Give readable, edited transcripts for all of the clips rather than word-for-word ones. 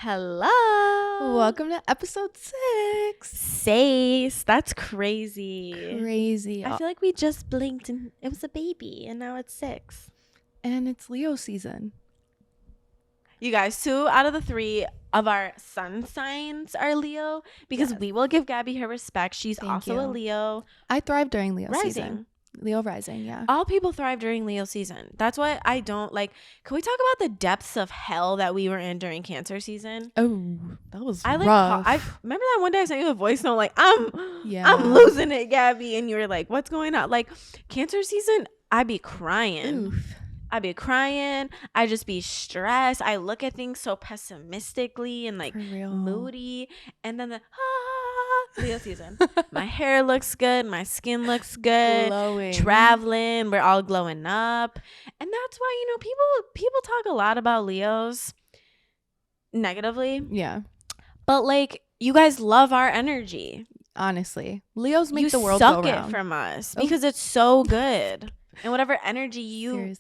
Hello. Welcome to episode 6. Sace. That's crazy. Crazy. I feel like we just blinked and it was a baby and now it's 6. And it's Leo season. You guys, 2 out of the 3 of our sun signs are Leo because we will give Gabby her respect. She's also a Leo. I thrive during Leo rising. season. Leo rising, yeah. All people thrive during Leo season. That's why I don't like. Can we talk about the depths of hell that we were in during Cancer season? Oh, that was rough. I remember that one day I sent you a voice note like, I'm losing it, Gabby. And you were like, what's going on? Like, Cancer season, I be crying. Oof. I be crying. I just be stressed. I look at things so pessimistically and like moody. And then Leo season. My hair looks good. My skin looks good. Glowing. Traveling. We're all glowing up. And that's why, people talk a lot about Leos negatively. Yeah. But like, you guys love our energy. Honestly. Leos make the world go round. You suck it from us because it's so good. And whatever energy you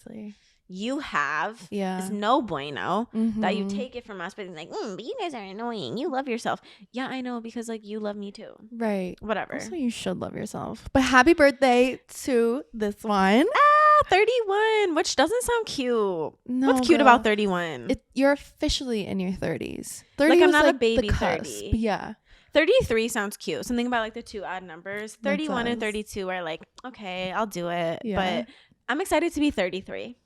have is no bueno that you take it from us, but like, but you guys are annoying. You love yourself. Yeah, I know, because like you love me too. Right. Whatever. Also, you should love yourself. But happy birthday to this one. 31, which doesn't sound cute. No, what's cute about 31? You're officially in your 30s. 30 like, I'm was not like a baby. the 30. cusp. Yeah. 33 sounds cute. Something about like the 2 odd numbers. 31 and 32 are like, okay, I'll do it. Yeah. But I'm excited to be 33.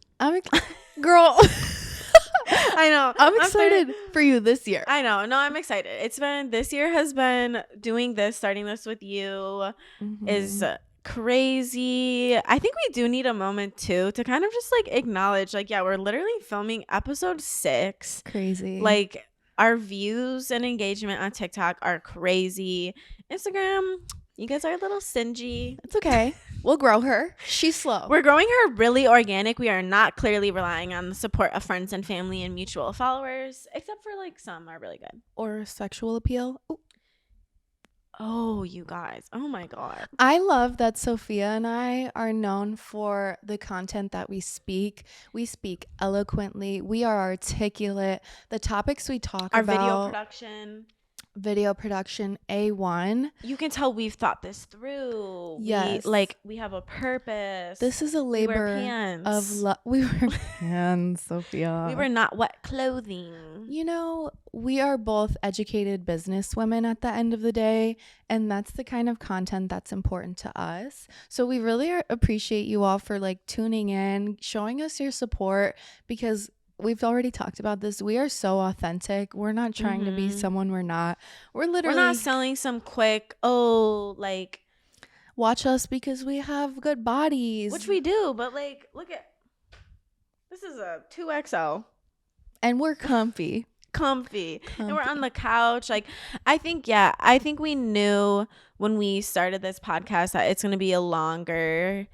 Girl. I know. I'm excited for you this year. I know. No, I'm excited. This year has been starting this with you is crazy. I think we do need a moment too to kind of just like acknowledge, like, yeah, we're literally filming episode 6. Crazy. Like, our views and engagement on TikTok are crazy. Instagram, you guys are a little stingy. It's okay. We'll grow her. She's slow. We're growing her really organic. We are not clearly relying on the support of friends and family and mutual followers, except for like some are really good. Or sexual appeal. Ooh. Oh, you guys. Oh my God. I love that Sophia and I are known for the content that we speak. We speak eloquently. We are articulate. The topics we talk about. Our video production A1. You can tell we've thought this through. Yes. We have a purpose. This is a labor of love. We wear pants, Sophia. We were not wet clothing. We are both educated business women at the end of the day, and that's the kind of content that's important to us. So we really appreciate you all for like tuning in, showing us your support, because we've already talked about this. We are so authentic. We're not trying to be someone we're not. We're not selling some quick, watch us because we have good bodies. Which we do, but like, look at, this is a 2XL. And we're comfy. Comfy. And we're on the couch. Like, I think we knew when we started this podcast that it's going to be a longer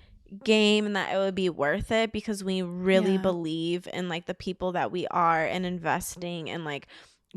game and that it would be worth it, because we really believe in like the people that we are and investing in like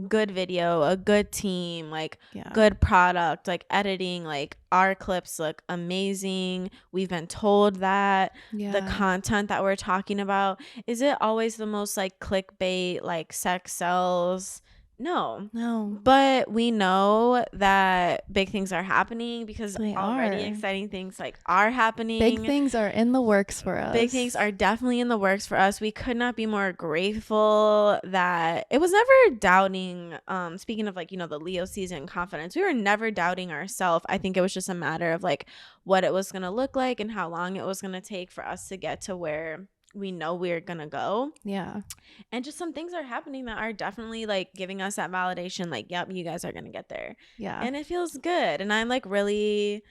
good video, a good team, like good product, like editing, like our clips look amazing. We've been told that the content that we're talking about, is it always the most like clickbait, like sex sells? No, but we know that big things are happening, because exciting things like are happening. Big things are in the works for us. Big things are definitely in the works for us. We could not be more grateful that it was never doubting. Speaking of like, the Leo season confidence, we were never doubting ourselves. I think it was just a matter of like what it was going to look like and how long it was going to take for us to get to where we know we're gonna go. And just some things are happening that are definitely like giving us that validation, like, yep, you guys are gonna get there. And it feels good, and I'm like really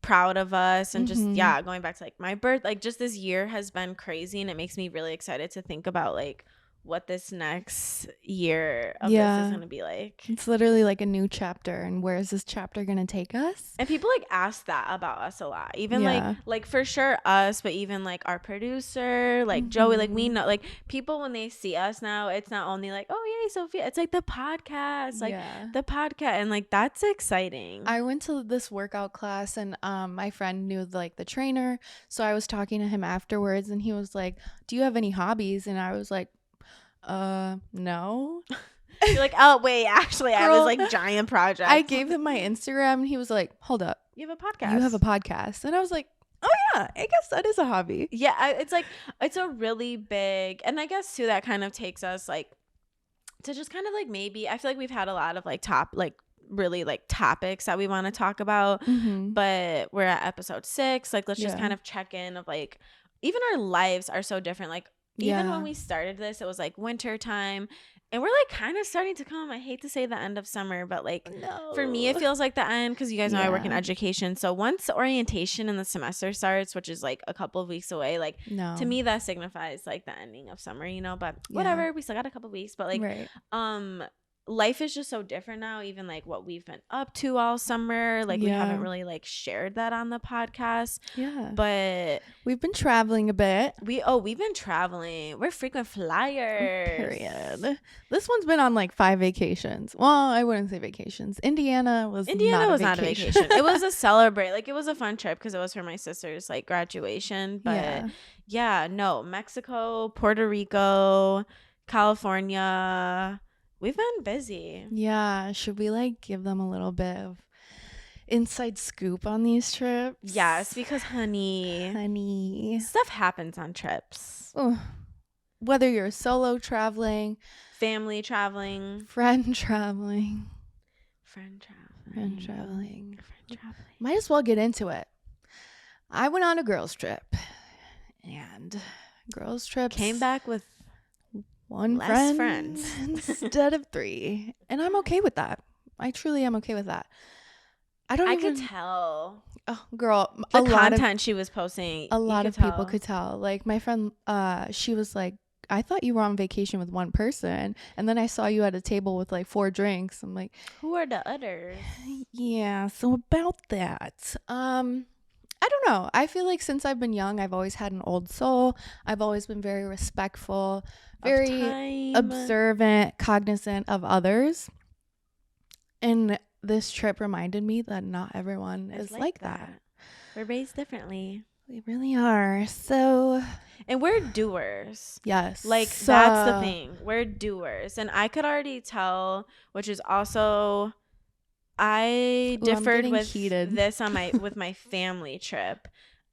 proud of us. And just going back to like my birth, like just this year has been crazy, and it makes me really excited to think about like what this next year of this is going to be like. It's literally like a new chapter, and where is this chapter going to take us? And people like ask that about us a lot, even like for sure us, but even like our producer, like Joey, like we know, like people when they see us now, it's not only like, oh yay Sophia, it's like the podcast, like the podcast, and like that's exciting. I went to this workout class, and my friend knew like the trainer, so I was talking to him afterwards, and he was like, do you have any hobbies? And I was like, no. You're like, oh wait, actually, I have Girl, this like giant project. I gave him my Instagram and he was like, hold up, You have a podcast. you have a podcast. And I was like, oh yeah, I guess that is a hobby. Yeah, it's like, it's a really big, and I guess too that kind of takes us like to just kind of like, maybe I feel like we've had a lot of like really like topics that we want to talk about, but we're at episode 6. Like, let's just kind of check in of like, even our lives are so different. Like, even when we started this, it was like winter time, and we're like kind of starting to come, I hate to say the end of summer, but like for me it feels like the end, because you guys know I work in education. So once orientation and the semester starts, which is like a couple of weeks away, like to me that signifies like the ending of summer, you know. But whatever, we still got a couple of weeks. But like life is just so different now. Even like what we've been up to all summer, like we haven't really like shared that on the podcast. But we've been traveling a bit. We've been traveling. We're frequent flyers. Period. This one's been on like 5 vacations. Well, I wouldn't say vacations. Indiana was not a vacation. It was a celebrate. Like, it was a fun trip because it was for my sister's like graduation. But no, Mexico, Puerto Rico, California. We've been busy. Yeah. Should we like give them a little bit of inside scoop on these trips? Yes, because honey, stuff happens on trips. Whether you're solo traveling, family traveling, friend traveling. Might as well get into it. I went on a girls trip, and girls trips came back with one less friend friends instead of 3, and I'm okay with that. I truly am okay with that. I could tell. Oh, girl, the content she was posting. A lot of people could tell. Like my friend, she was like, I thought you were on vacation with one person, and then I saw you at a table with like 4 drinks. I'm like, who are the others? Yeah, so about that. I don't know. I feel like since I've been young, I've always had an old soul. I've always been very respectful, very observant, cognizant of others. And this trip reminded me that not everyone is like that. We're raised differently. We really are. So, and we're doers. Yes. Like, that's the thing. We're doers. And I could already tell, which is also, I differed with this on with my family trip.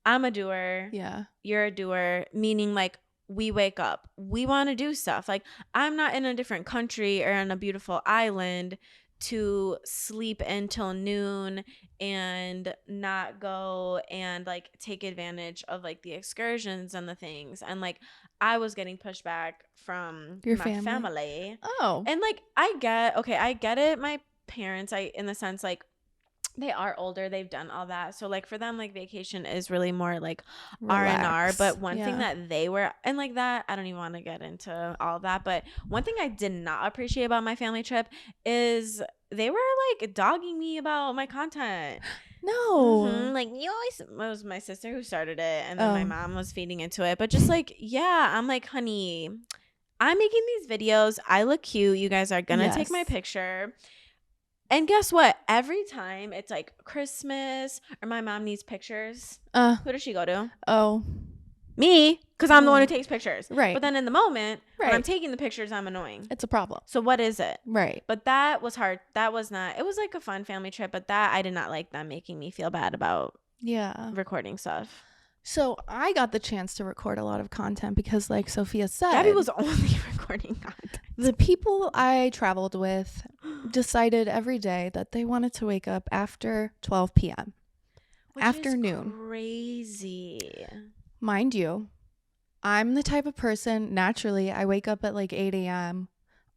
I'm a doer. Yeah. You're a doer, meaning like we wake up, we want to do stuff. Like, I'm not in a different country or on a beautiful island to sleep until noon and not go and like take advantage of like the excursions and the things. And like, I was getting pushed back from your my family. Oh. And like, I get it. My parents, in the sense like, they are older, they've done all that, so like for them like vacation is really more like R&R. But one thing that they were, and like that, I don't even want to get into all of that, but one thing I did not appreciate about my family trip is they were like dogging me about my content. No. Like, you always, it was my sister who started it, and then my mom was feeding into it. But just like, I'm like, honey, I'm making these videos, I look cute, you guys are gonna take my picture. And guess what? Every time it's like Christmas or my mom needs pictures, who does she go to? Oh, me, because I'm the one who takes pictures. Right. But then in the moment, when I'm taking the pictures, I'm annoying. It's a problem. So what is it? Right. But that was hard. That was not, it was like a fun family trip, but that, I did not like them making me feel bad about recording stuff. So I got the chance to record a lot of content because, like Sophia said, Gaby was only recording content. The people I traveled with decided every day that they wanted to wake up after 12 p.m. Which afternoon. Is crazy. Mind you, I'm the type of person, naturally, I wake up at like 8 a.m.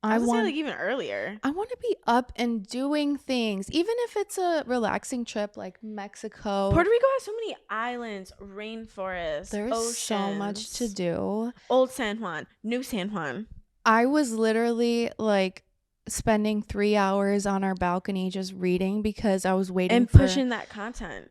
I want to say like even earlier. I want to be up and doing things, even if it's a relaxing trip like Mexico. Puerto Rico has so many islands, rainforests, there's oceans, so much to do. Old San Juan, New San Juan. I was literally like spending 3 hours on our balcony just reading because I was waiting and pushing that content,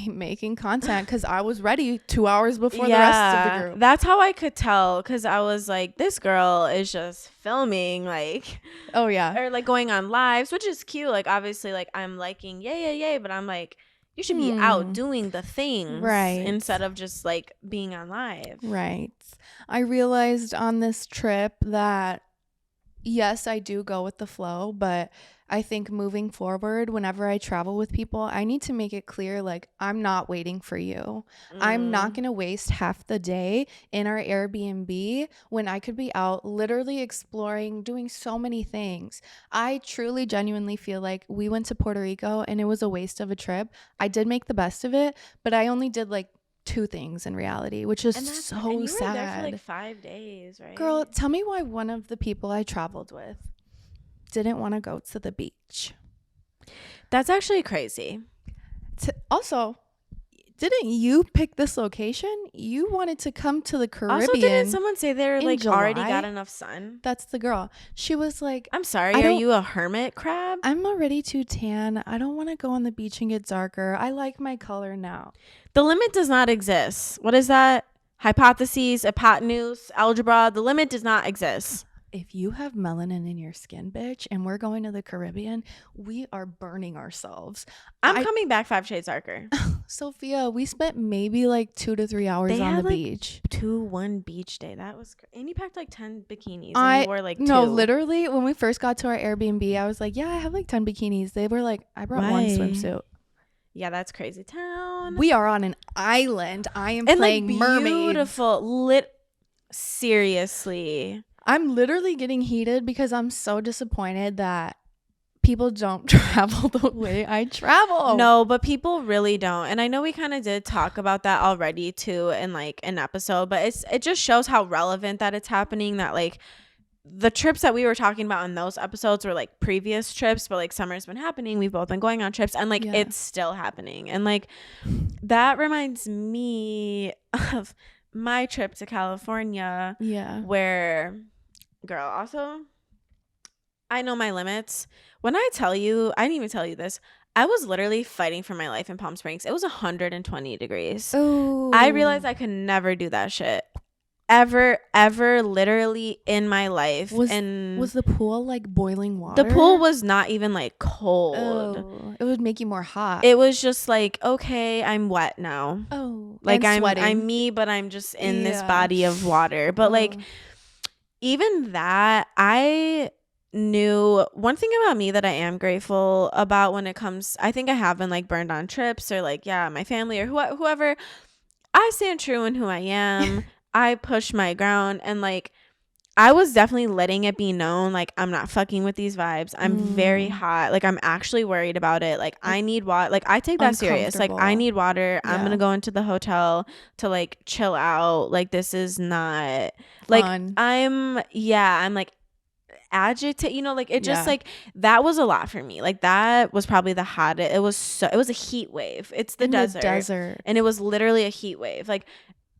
making content because I was ready 2 hours before the rest of the group. That's how I could tell, because I was like, this girl is just filming, like, or like going on lives, which is cute. Like, obviously, like, I'm liking yay, but I'm like, you should be out doing the things, right, instead of just like being on live. Right. I realized on this trip that yes, I do go with the flow, but I think moving forward, whenever I travel with people, I need to make it clear like, I'm not waiting for you. I'm not Mm. going to waste half the day in our Airbnb when I could be out literally exploring, doing so many things. I truly, genuinely feel like we went to Puerto Rico and it was a waste of a trip. I did make the best of it, but I only did like two things in reality, which is And so you were there for like sad. 5 days, Girl, right? tell me why one of the people I traveled with didn't want to go to the beach. That's actually crazy. Also, didn't you pick this location? You wanted to come to the Also, didn't Caribbean someone say they're in like already got July. enough sun? That's the girl. She was like, I'm sorry, I are don't, you a hermit crab? I'm already too tan. I don't want to go on the beach and get darker. I like my color now. The limit does not exist. What is that? Hypotheses, hypotenuse, algebra. The limit does not exist. If you have melanin in your skin, bitch, and we're going to the Caribbean, we are burning ourselves. I'm coming back 5 shades darker. Sophia, we spent maybe like 2 to 3 hours on the beach. 1 beach day. That was and you packed like 10 bikinis and you wore like 2. No, literally when we first got to our Airbnb, I was like, yeah, I have like 10 bikinis. They were like, I brought one swimsuit. Yeah, that's crazy town. We are on an island. I am and playing like mermaids. Beautiful. Seriously. I'm literally getting heated because I'm so disappointed that people don't travel the way I travel. No, but people really don't. And I know we kind of did talk about that already too in like an episode, but it just shows how relevant that it's happening, that like the trips that we were talking about in those episodes were like previous trips, but like summer's been happening. We've both been going on trips and like it's still happening. And like that reminds me of my trip to California. Yeah. Where, girl, also, I know my limits. When I tell you, I didn't even tell you this, I was literally fighting for my life in Palm Springs. It was 120 degrees. Oh. I realized I could never do that shit. Ever, literally in my life. Was the pool like boiling water? The pool was not even like cold. Oh, it would make you more hot. It was just like, okay, I'm wet now. Oh, like I'm sweating. I'm me, but I'm just in this body of water. But like, even that, I knew one thing about me that I am grateful about when it comes, I think I have been like burned on trips or like, yeah, my family or whoever. I stand true in who I am. I push my ground, and like I was definitely letting it be known, like, I'm not fucking with these vibes. I'm very hot. Like, I'm actually worried about it. Like, I need water. Like, I take that serious. Like, I need water. I'm going to go into the hotel to, like, chill out. Like, this is not, like, fun. I'm like, agitated, you know, like, it just, like, that was a lot for me. Like, that was probably the hottest. It was a heat wave. It's the desert. And it was literally a heat wave. Like,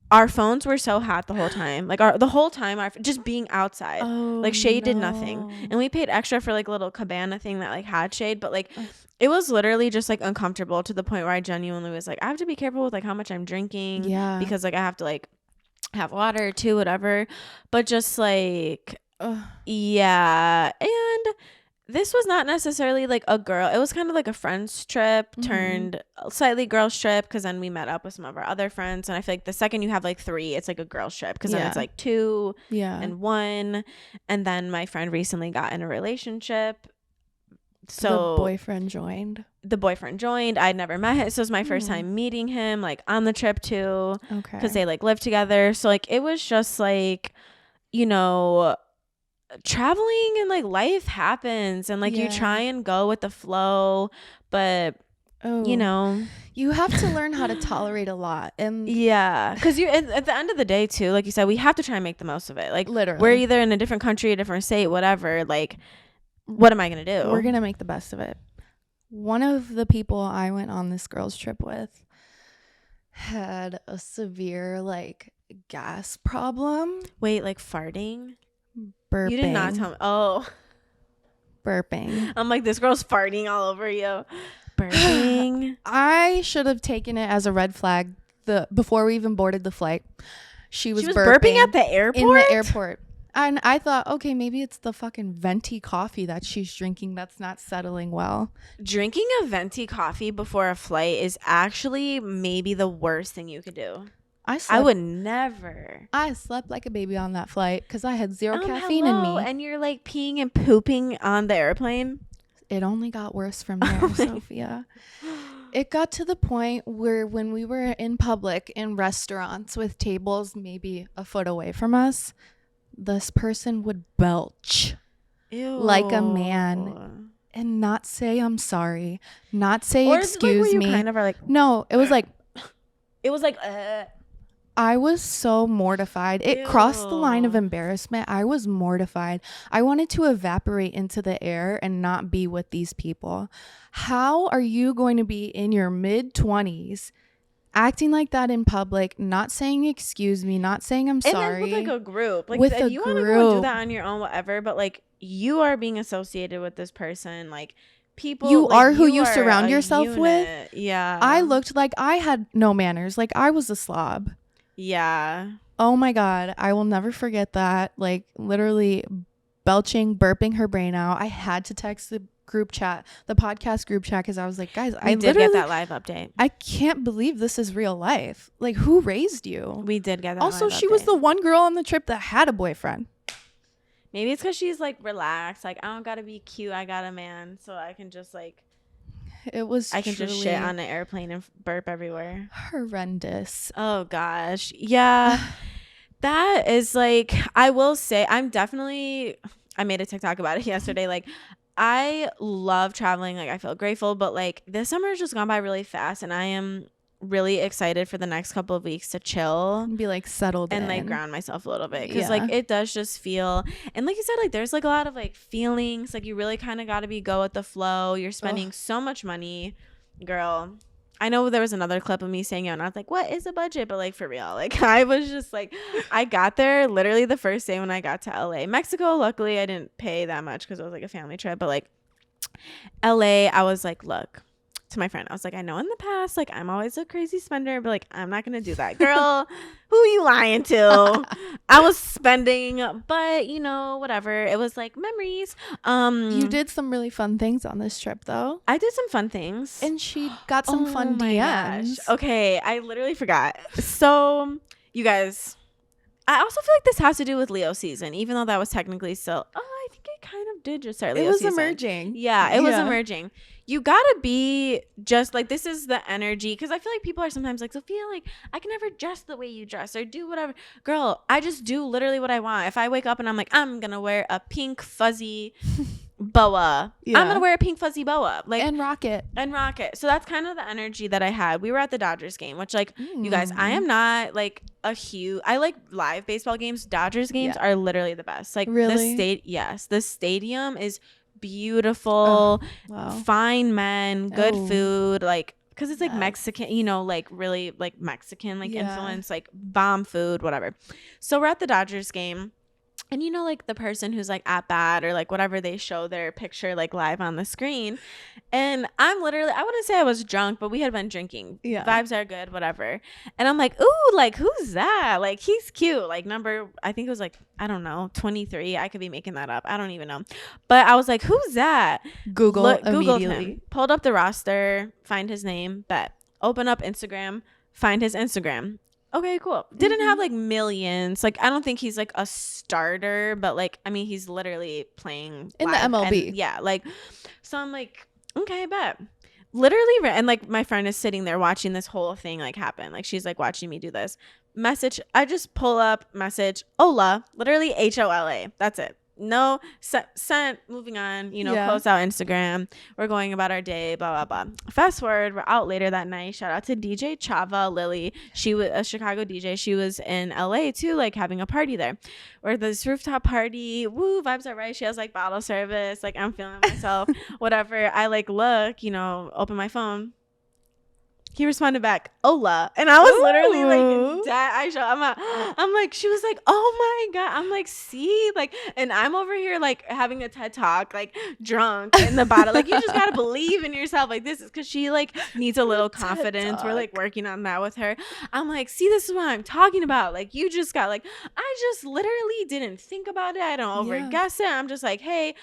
our phones were so hot the whole time. Like the whole time, just being outside. Like shade did nothing. And we paid extra for like a little cabana thing that like had shade. But like it was literally just like uncomfortable to the point where I genuinely was like, I have to be careful with like how much I'm drinking. Yeah. Because like I have to like have water too, whatever. But just like, yeah. And this was not necessarily like a girl. It was kind of like a friend's trip turned slightly girls trip, because then we met up with some of our other friends. And I feel like the second you have like 3, it's like a girls trip, because then it's like 2 and 1. And then my friend recently got in a relationship. So the boyfriend joined. I'd never met him. So it was my first time meeting him like on the trip too. Okay. Because they like live together. So like it was just like, you know, traveling and like life happens, and like you try and go with the flow, but you know, you have to learn how to tolerate a lot. And because you at the end of the day too, like you said, we have to try and make the most of it. Like literally, we're either in a different country, a different state, whatever. Like, what am I gonna do? We're gonna make the best of it. One of the people I went on this girls trip with had a severe like gas problem. Wait, like farting? Burping. You did not tell me. Oh, burping. I'm like, this girl's farting all over you. Burping. I should have taken it as a red flag before we even boarded the flight. She was burping at the airport? In the airport. And I thought, okay, maybe it's the fucking venti coffee that she's drinking that's not settling well. Drinking a venti coffee before a flight is actually maybe the worst thing you could do. I would never. I slept like a baby on that flight because I had zero caffeine hello, in me. and you're like peeing and pooping on the airplane. It only got worse from there, Sophia. It got to the point where when we were in public in restaurants with tables maybe a foot away from us, this person would belch. Ew. Like a man and not say I'm sorry, not say or excuse like, me. Kind of are like, no, it was like I was so mortified. It crossed the line of embarrassment. I was mortified. I wanted to evaporate into the air and not be with these people. How are you going to be in your mid-20s acting like that in public, not saying excuse me, not saying I'm sorry? And then with like a group. Like with if you want to go and do that on your own, whatever, but like you are being associated with this person, like people, you like, are who you surround yourself with. Yeah. I looked like I had no manners, like I was a slob. Yeah. Oh my God, I will never forget that. Like literally belching, burping her brain out. I had to text the group chat, the podcast group chat, because I was like, guys, I did get that live update. I can't believe this is real life. Like, who raised you? We did get that. Also, live she update. was the one girl on the trip that had a boyfriend. Maybe it's because she's like relaxed. Like, I don't gotta be cute. I got a man, so I can just like. It was. I can just shit on an airplane and burp everywhere. Horrendous. Oh gosh, yeah. That is like, I will say, I made a TikTok about it yesterday. Like, I love traveling. Like, I feel grateful, but like this summer has just gone by really fast, and I am really excited for the next couple of weeks to chill and be like settled and in. like ground myself a little bit, because like it does just feel, and like you said, like there's like a lot of like feelings, like you really kind of got to go with the flow. You're spending so much money, girl. I know there was another clip of me saying it, and I was like, what is a budget? But like for real, like I was just like, I got there literally the first day when I got to LA. Mexico, luckily I didn't pay that much because it was like a family trip, but like LA, I was like, look, to my friend, I was like, I know in the past, like I'm always a crazy spender, but like I'm not gonna do that. Girl, who you lying to? I was spending, but you know, whatever. It was like memories. You did some really fun things on this trip though. I did some fun things. And she got some fun DMs. Gosh. Okay, I literally forgot. So you guys, I also feel like this has to do with Leo season, even though that was technically still, I think it kind of did just start Leo season. It was emerging. Yeah, it was emerging. You gotta be just like, this is the energy, because I feel like people are sometimes like, Sophia, like I can never dress the way you dress or do whatever. Girl, I just do literally what I want. If I wake up and I'm like, I'm gonna wear a pink fuzzy boa, I'm gonna wear a pink fuzzy boa, like, and rock it. So that's kind of the energy that I had. We were at the Dodgers game, which like you guys, I am not like a huge, I like live baseball games. Dodgers games are literally the best. Like really, the stadium is beautiful. Fine men, good food, like because it's like Mexican, you know, like really like Mexican like influence, like bomb food, whatever. So we're at the Dodgers game, and you know, like the person who's like at bat or like whatever, they show their picture like live on the screen, and I'm literally, I wouldn't say I was drunk, but we had been drinking. Vibes are good, whatever. And I'm like, ooh, like who's that? Like he's cute. Like number, I think it was like, I don't know, 23. I could be making that up. I don't even know. But I was like, who's that? Googled immediately. Him. Pulled up the roster, find his name, bet. Open up Instagram, find his Instagram. Okay, cool. Didn't have like millions. Like I don't think he's like a starter, but like I mean he's literally playing in the MLB. And, yeah, like so I'm like, okay, bet. Literally, and like my friend is sitting there watching this whole thing like happen. Like she's like watching me do this. Message, I just pull up, message, hola, literally HOLA. That's it. No, sent, moving on, you know, close out Instagram. We're going about our day, blah, blah, blah. Fast forward, we're out later that night. Shout out to DJ Chava Lily. She was a Chicago DJ. She was in LA too, like having a party there. We're at this rooftop party. Woo, vibes are right. She has like bottle service. Like I'm feeling myself, whatever. I like look, you know, open my phone. He responded back, hola. And I was literally like, I'm like, she was like, oh my God. I'm like, see, like, and I'm over here like having a TED talk, like drunk in the bottle. Like, you just got to believe in yourself. Like, this is because she like needs a little confidence. We're like working on that with her. I'm like, see, this is what I'm talking about. Like, you just got like, I just literally didn't think about it. I don't overguess it. I'm just like, hey.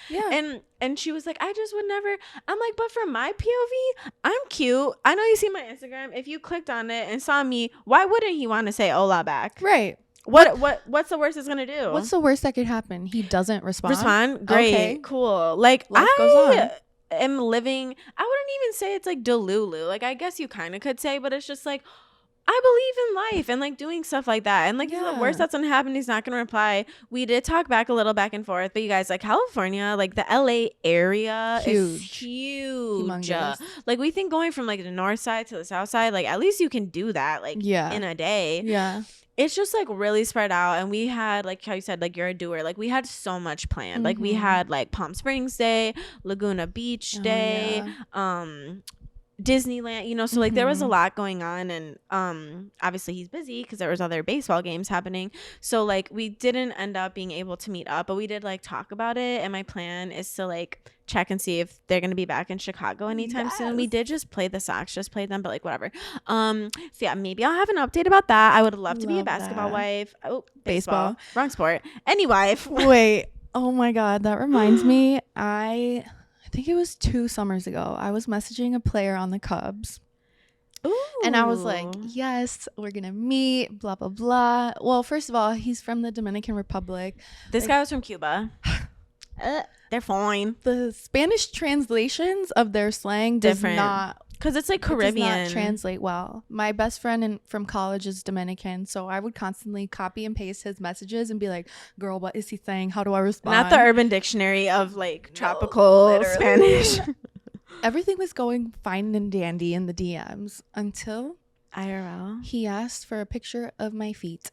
And she was like, I just would never. I'm like, but from my POV, I'm cute. I know you see my Instagram, if you clicked on it and saw me, why wouldn't he want to say hola back? Right. What's the worst it's gonna do? What's the worst that could happen? He doesn't respond. Great. Okay. Cool. Like, Life goes on. am living, I wouldn't even say it's like delulu. Like, I guess you kind of could say, but it's just like, I believe in life and like doing stuff like that. And like the worst that's gonna happen, he's not gonna reply. We did talk back a little back and forth, but you guys, like California, like the LA area is huge. Humongous. Like we think going from like the north side to the south side, like at least you can do that like in a day. Yeah. It's just like really spread out. And we had, like how you said, like you're a doer, like we had so much planned. Like we had like Palm Springs Day, Laguna Beach Day, Disneyland, you know, so like there was a lot going on. And obviously he's busy because there was other baseball games happening, so like we didn't end up being able to meet up, but we did like talk about it. And my plan is to like check and see if they're gonna be back in Chicago anytime soon. We did just play the Sox, just played them, but like whatever. So yeah, maybe I'll have an update about that. I would love to be a basketball wife. Oh, baseball, wrong sport, any wife. Wait, oh my god, that reminds me, I think it was 2 summers ago, I was messaging a player on the Cubs. Ooh. And I was like, yes, we're gonna meet, blah blah blah. Well, first of all, he's from the Dominican Republic. This guy was from Cuba. They're fine. The Spanish translations of their slang does not, because it's like Caribbean, it does not translate well. My best friend from college is Dominican, so I would constantly copy and paste his messages and be like, girl, what is he saying? How do I respond? Not the Urban Dictionary of like tropical Spanish. Everything was going fine and dandy in the DMs until IRL. He asked for a picture of my feet.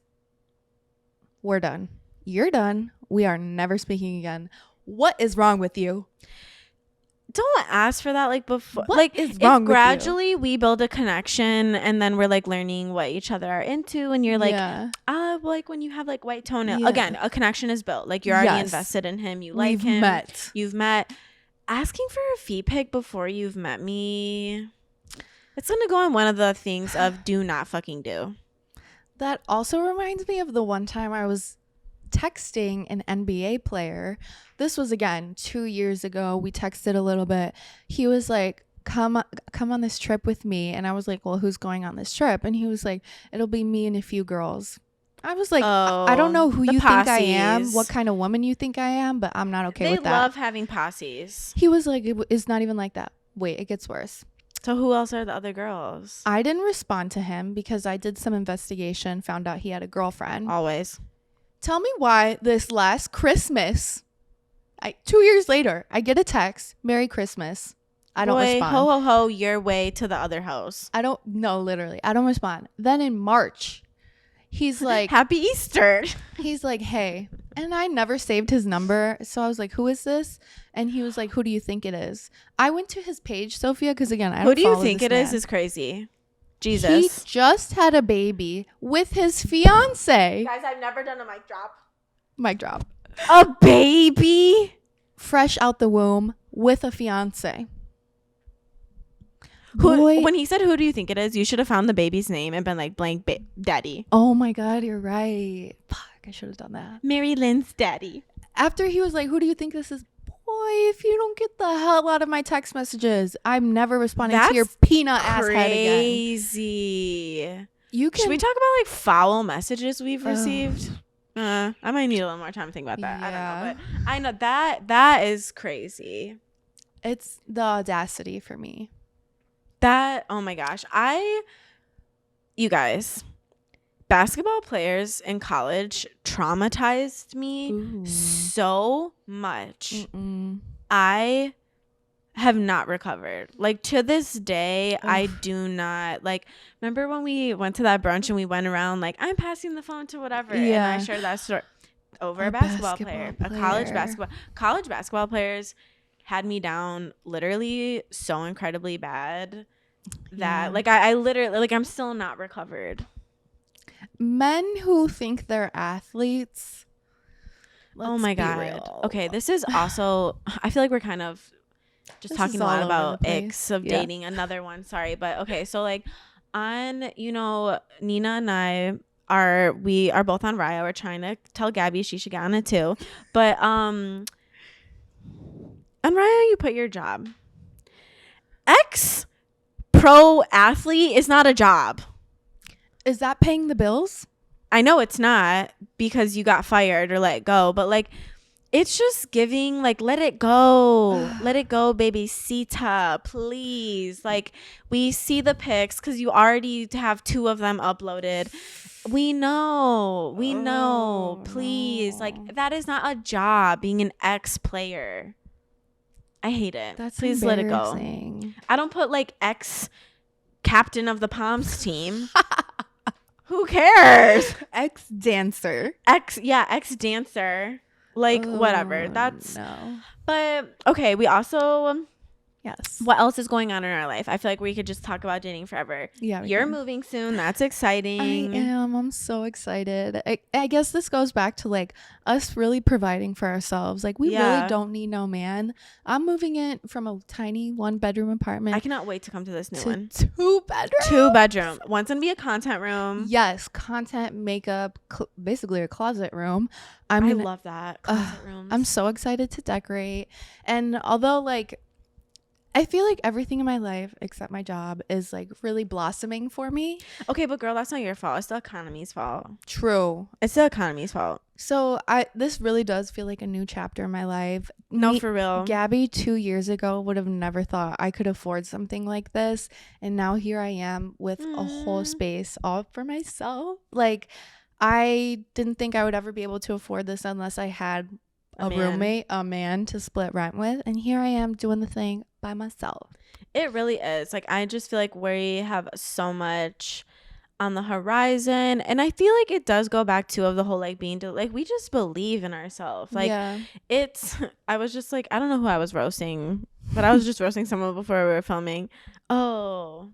We're done. You're done. We are never speaking again. What is wrong with you? Don't ask for that like before. What like is wrong with gradually you? We build a connection and then we're like learning what each other are into, and you're like like when you have like white toenail, again, a connection is built. Like you're already invested in him, you like him, you've met. Asking for a feet pic before you've met me, it's gonna go on one of the things of do not fucking do. That also reminds me of the one time I was texting an NBA player. This was again 2 years ago. We texted a little bit. He was like, come on this trip with me. And I was like, well, who's going on this trip? And he was like, it'll be me and a few girls. I was like, I don't know who you think I am, what kind of woman you think I am, but I'm not okay with that. They love having posses. He was like, it's not even like that. Wait, it gets worse. So who else are the other girls? I didn't respond to him because I did some investigation, found out he had a girlfriend. Always. Tell me why this last Christmas, 2 years later, I get a text, Merry Christmas. I don't respond. Ho, ho, ho, your way to the other house. I don't respond. Then in March, he's like, Happy Easter. He's like, hey. And I never saved his number. So I was like, who is this? And he was like, who do you think it is? I went to his page, Sophia, because again, I don't Who do you follow think this it man. is crazy. Jesus. He just had a baby with his fiance. Guys, I've never done a mic drop. Mic drop. A baby? Fresh out the womb with a fiance. When he said, who do you think it is? You should have found the baby's name and been like, blank daddy. Oh my God, you're right. Fuck, I should have done that. Mary Lynn's daddy. After he was like, who do you think this is? Boy, if you don't get the hell out of my text messages, I'm never responding to your peanut ass head again. Crazy. Should we talk about like foul messages we've received? I might need a little more time to think about that. I don't know, but I know that is crazy. It's the audacity for me. That, oh my gosh. You guys, basketball players in college traumatized me so much. I have not recovered. Like to this day, I do not like. Remember when we went to that brunch and we went around like, I'm passing the phone to whatever, and I shared that story over a basketball player, a college basketball players had me down literally so incredibly bad that like I literally like I'm still not recovered. Men who think they're athletes. Oh my God. Real. Okay, this is also I feel like we're kind of just talking a lot about icks of dating. Another one, sorry, but okay, so like on, you know, Nina and I we are both on Raya. We're trying to tell Gaby she should get on it too, but on Raya you put your job. pro athlete is not a job. Is that paying the bills? I know it's not because you got fired or let go, but like it's just giving, like, let it go. Let it go, baby. Sita, please. Like, we see the pics because you already have 2 of them uploaded. We know. Please. No. Like, that is not a job, being an ex-player. I hate it. That's please let it go. I don't put, like, ex-captain of the Palms team. Who cares? Ex-dancer. Ex-dancer. Like, whatever. That's no. But okay, we also yes. What else is going on in our life? I feel like we could just talk about dating forever. Yeah, you're moving soon. That's exciting. I am. I'm so excited. I guess this goes back to like us really providing for ourselves. Like we really don't need no man. I'm moving in from a tiny 1-bedroom apartment. I cannot wait to come to this new one. 2-bedroom. 2-bedroom. One's gonna be a content room. Yes, content, makeup, basically a closet room. I love that closet rooms. I'm so excited to decorate. And although like I feel like everything in my life except my job is like really blossoming for me. Okay, but girl, that's not your fault. It's the economy's fault. True. It's the economy's fault. So this really does feel like a new chapter in my life. No, for real. Gaby 2 years ago would have never thought I could afford something like this. And now here I am with a whole space all for myself. Like I didn't think I would ever be able to afford this unless I had a roommate, a man to split rent with. And here I am doing the thing by myself. It really is. Like, I just feel like we have so much on the horizon. And I feel like it does go back to of the whole like being like we just believe in ourselves. Like I was just like, I don't know who I was roasting, but I was just roasting someone before we were filming. Oh,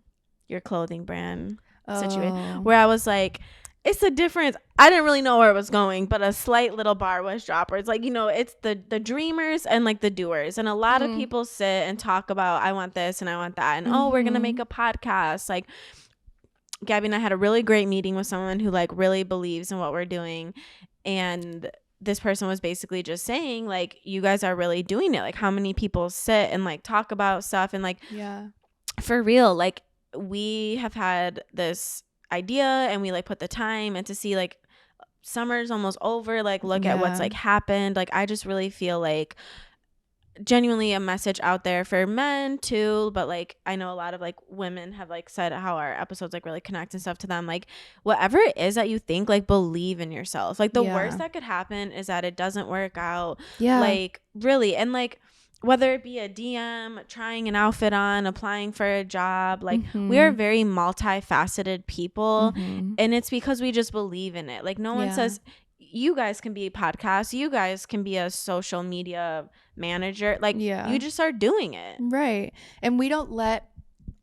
your clothing brand situation. Where I was like, it's a difference. I didn't really know where it was going, but a slight little bar was dropped. It's like, it's the dreamers and like the doers. And a lot of people sit and talk about, I want this and I want that. And we're going to make a podcast. Like Gaby and I had a really great meeting with someone who like really believes in what we're doing. And this person was basically just saying like, you guys are really doing it. Like how many people sit and like talk about stuff and like, for real, like we have had this idea and we like put the time and to see like summer's almost over, like look at what's like happened. Like I just really feel like genuinely a message out there for men too, but like I know a lot of like women have like said how our episodes like really connect and stuff to them. Like whatever it is that you think, like believe in yourself. Like the worst that could happen is that it doesn't work out. Like really. And like whether it be a DM, trying an outfit on, applying for a job, like we are very multifaceted people, and it's because we just believe in it. Like no one says you guys can be a podcast, you guys can be a social media manager. Like you just start doing it. Right. And we don't let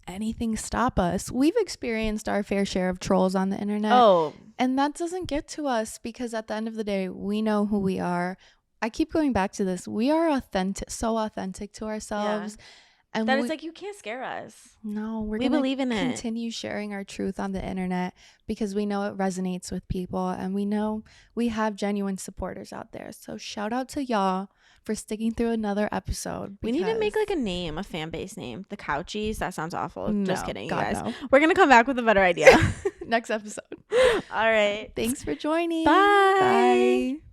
anything stop us. We've experienced our fair share of trolls on the internet. And that doesn't get to us because at the end of the day, we know who we are. I keep going back to this. We are so authentic to ourselves. And that is like, you can't scare us. No, we believe in it. Continue sharing our truth on the internet because we know it resonates with people and we know we have genuine supporters out there. So shout out to y'all for sticking through another episode. We need to make like a fan base name. The Couchies. That sounds awful. No, just kidding, God, you guys. No. We're going to come back with a better idea. Next episode. All right. Thanks for joining. Bye. Bye.